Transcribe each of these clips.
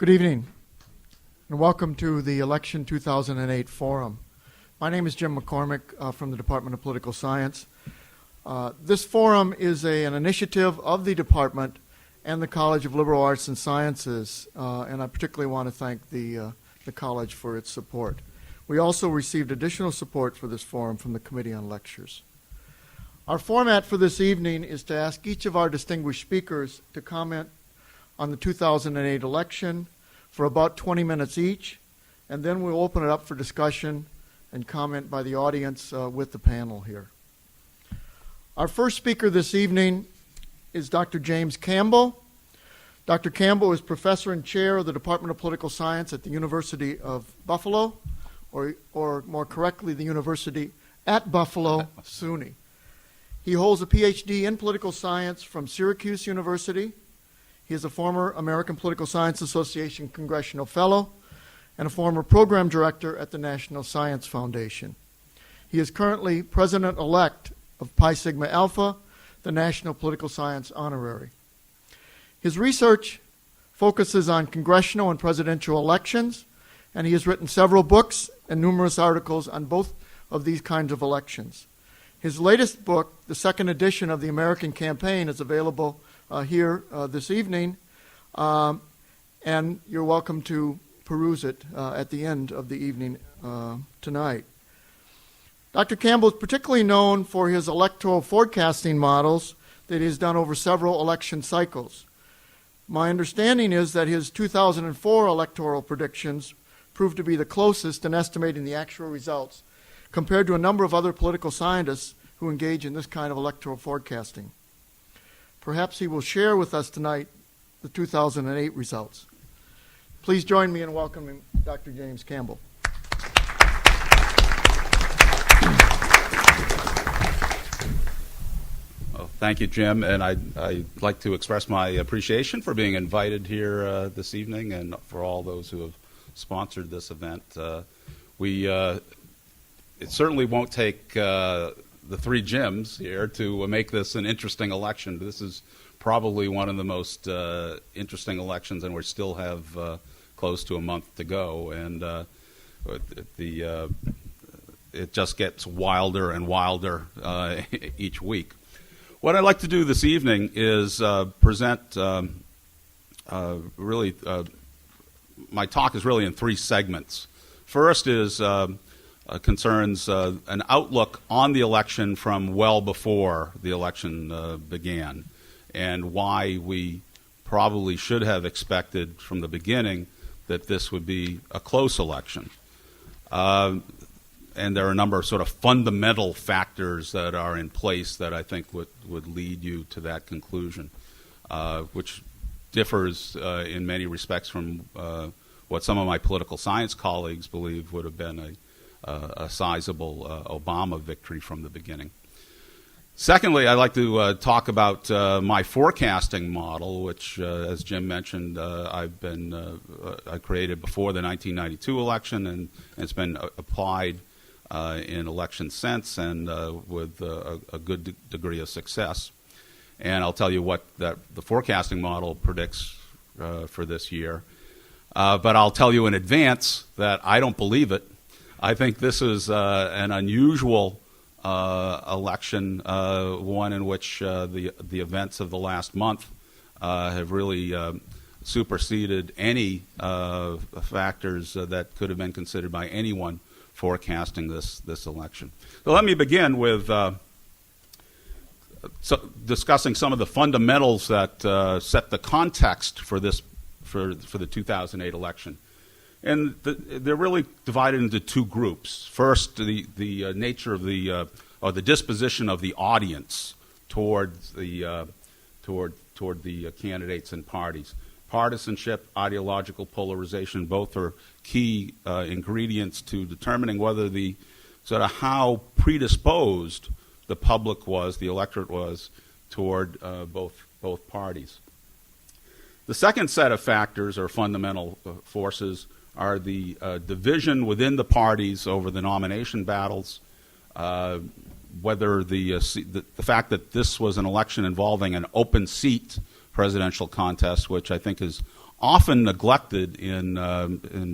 Good evening, and welcome to the Election 2008 Forum. My name is Jim McCormick from the Department of Political Science. This forum is an initiative of the department and the College of Liberal Arts and Sciences, and I particularly want to thank the college for its support. We also received additional support for this forum from the Committee on Lectures. Our format for this evening is to ask each of our distinguished speakers to comment on the 2008 election for about 20 minutes each, and then we'll open it up for discussion and comment by the audience with the panel here. Our first speaker this evening is Dr. James Campbell. Dr. Campbell is professor and chair of the Department of Political Science at the University of Buffalo, or more correctly, the University at Buffalo, SUNY. He holds a PhD in political science from Syracuse University. He is a former American Political Science Association Congressional Fellow and a former program director at the National Science Foundation. He is currently president-elect of Pi Sigma Alpha, the National Political Science Honorary. His research focuses on congressional and presidential elections, and he has written several books and numerous articles on both of these kinds of elections. His latest book, the second edition of The American Campaign, is available here this evening, and you're welcome to peruse it at the end of the evening tonight. Dr. Campbell is particularly known for his electoral forecasting models that he has done over several election cycles. My understanding is that his 2004 electoral predictions proved to be the closest in estimating the actual results compared to a number of other political scientists who engage in this kind of electoral forecasting. Perhaps he will share with us tonight the 2008 results. Please join me in welcoming Dr. James Campbell. Well, thank you, Jim, and I'd like to express my appreciation for being invited here this evening and for all those who have sponsored this event. It certainly won't take the three Jims here to make this an interesting election. This is probably one of the most interesting elections, and we still have close to a month to go. And it just gets wilder and wilder each week. What I'd like to do this evening is present my talk is really in three segments. First is concerns an outlook on the election from well before the election began, and why we probably should have expected from the beginning that this would be a close election. And there are a number of sort of fundamental factors that are in place that I think would lead you to that conclusion, which differs in many respects from what some of my political science colleagues believe would have been a sizable Obama victory from the beginning. Secondly, I'd like to talk about my forecasting model, which, as Jim mentioned, I created before the 1992 election, and it's been applied in elections since, and with a good degree of success. And I'll tell you what the forecasting model predicts for this year. But I'll tell you in advance that I don't believe it. I think this is an unusual election, one in which the events of the last month have really superseded any factors that could have been considered by anyone forecasting this election. So let me begin with discussing some of the fundamentals that set the context for the 2008 election. And they're really divided into two groups. First, the nature of or the disposition of the audience toward the candidates and parties. Partisanship, ideological polarization, both are key ingredients to determining whether how predisposed the public was, the electorate was, toward both parties. The second set of factors or fundamental forces are the division within the parties over the nomination battles, whether the fact that this was an election involving an open seat presidential contest, which I think is often neglected in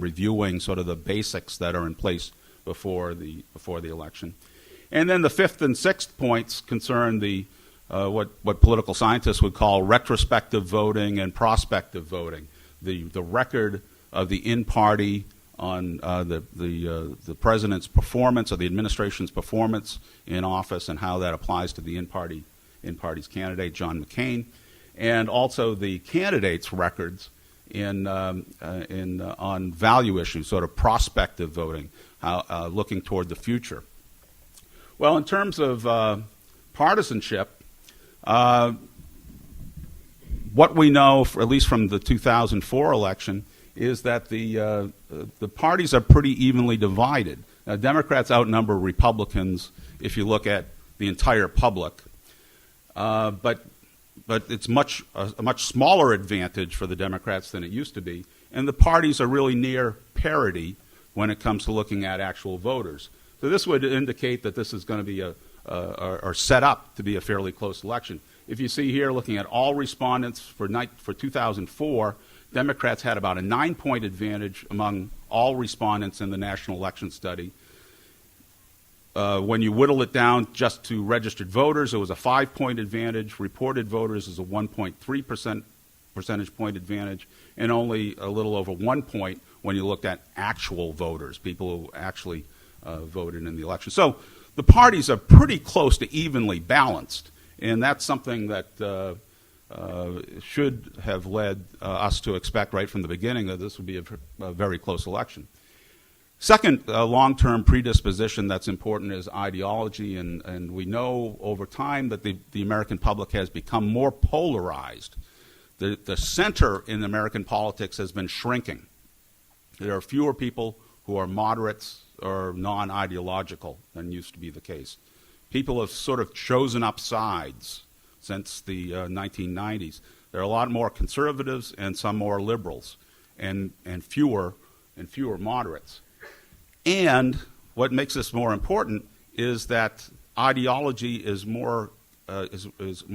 reviewing sort of the basics that are in place before the election. And then the fifth and sixth points concern the what political scientists would call retrospective voting and prospective voting, the record of the in-party on the president's performance or the administration's performance in office and how that applies to the in-party's candidate, John McCain, and also the candidates' records on value issues, sort of prospective voting, looking toward the future. Well, in terms of partisanship, what we know, at least from the 2004 election, is that the parties are pretty evenly divided. Now, Democrats outnumber Republicans if you look at the entire public, but it's a much smaller advantage for the Democrats than it used to be, and the parties are really near parity when it comes to looking at actual voters. So this would indicate that this is going to be or set up to be a fairly close election. If you see here, looking at all respondents for 2004, Democrats had about a 9-point advantage among all respondents in the National Election Study. When you whittle it down just to registered voters, it was a 5-point advantage. Reported voters is a 1.3% percentage point advantage, and only a little over 1 point when you looked at actual voters, people who actually voted in the election. So the parties are pretty close to evenly balanced, and that's something that should have led us to expect right from the beginning that this would be a very close election. Second long-term predisposition that's important is ideology, and we know over time that the American public has become more polarized. The center in American politics has been shrinking. There are fewer people who are moderates or non-ideological than used to be the case. People have sort of chosen up sides since the 1990s. There are a lot more conservatives and some more liberals, and fewer moderates. And what makes this more important is that ideology is more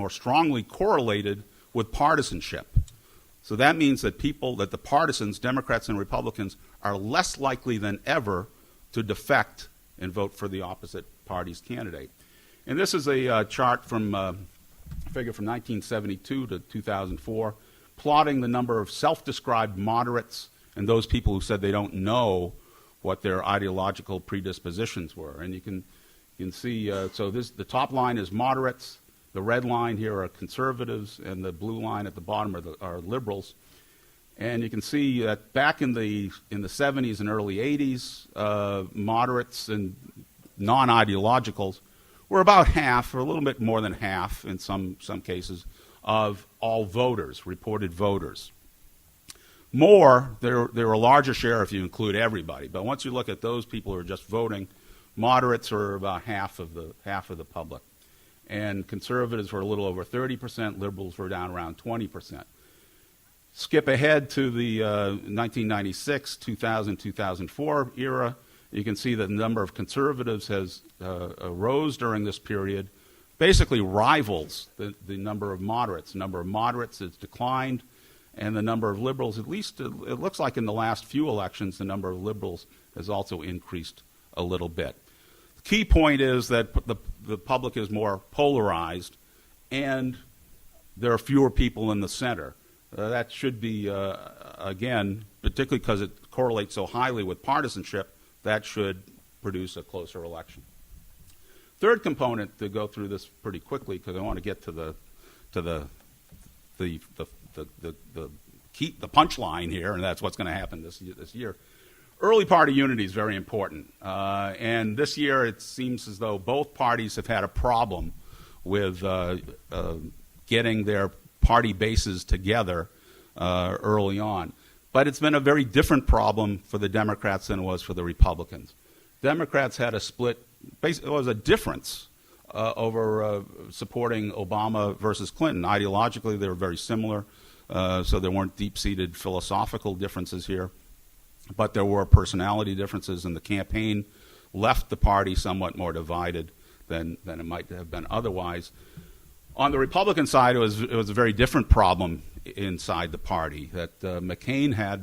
strongly correlated with partisanship. So that means that the partisans, Democrats and Republicans, are less likely than ever to defect and vote for the opposite party's candidate. And this is a chart from figure from 1972 to 2004, plotting the number of self-described moderates and those people who said they don't know what their ideological predispositions were. And you can see, so the top line is moderates, the red line here are conservatives, and the blue line at the bottom are liberals. And you can see that back in the 70s and early 80s, moderates and non-ideologicals were about half, or a little bit more than half in some cases, of all voters, reported voters. There were a larger share if you include everybody. But once you look at those people who are just voting, moderates are about half of the public. And conservatives were a little over 30%, liberals were down around 20%. Skip ahead to the 1996, 2000, 2004 era. You can see that the number of conservatives has rose during this period, basically rivals the number of moderates. The number of moderates has declined, and the number of liberals, at least it looks like in the last few elections, the number of liberals has also increased a little bit. The key point is that the public is more polarized, and there are fewer people in the center. That should be, again, particularly because it correlates so highly with partisanship, that should produce a closer election. Third component, to go through this pretty quickly because I want to get to the punchline here, and that's what's going to happen this year. Early party unity is very important, and this year it seems as though both parties have had a problem with getting their party bases together early on. But it's been a very different problem for the Democrats than it was for the Republicans. Democrats had a split, it was a difference over supporting Obama versus Clinton. Ideologically, they were very similar, so there weren't deep-seated philosophical differences here. But there were personality differences, and the campaign left the party somewhat more divided than it might have been otherwise. On the Republican side, it was a very different problem inside the party, that McCain had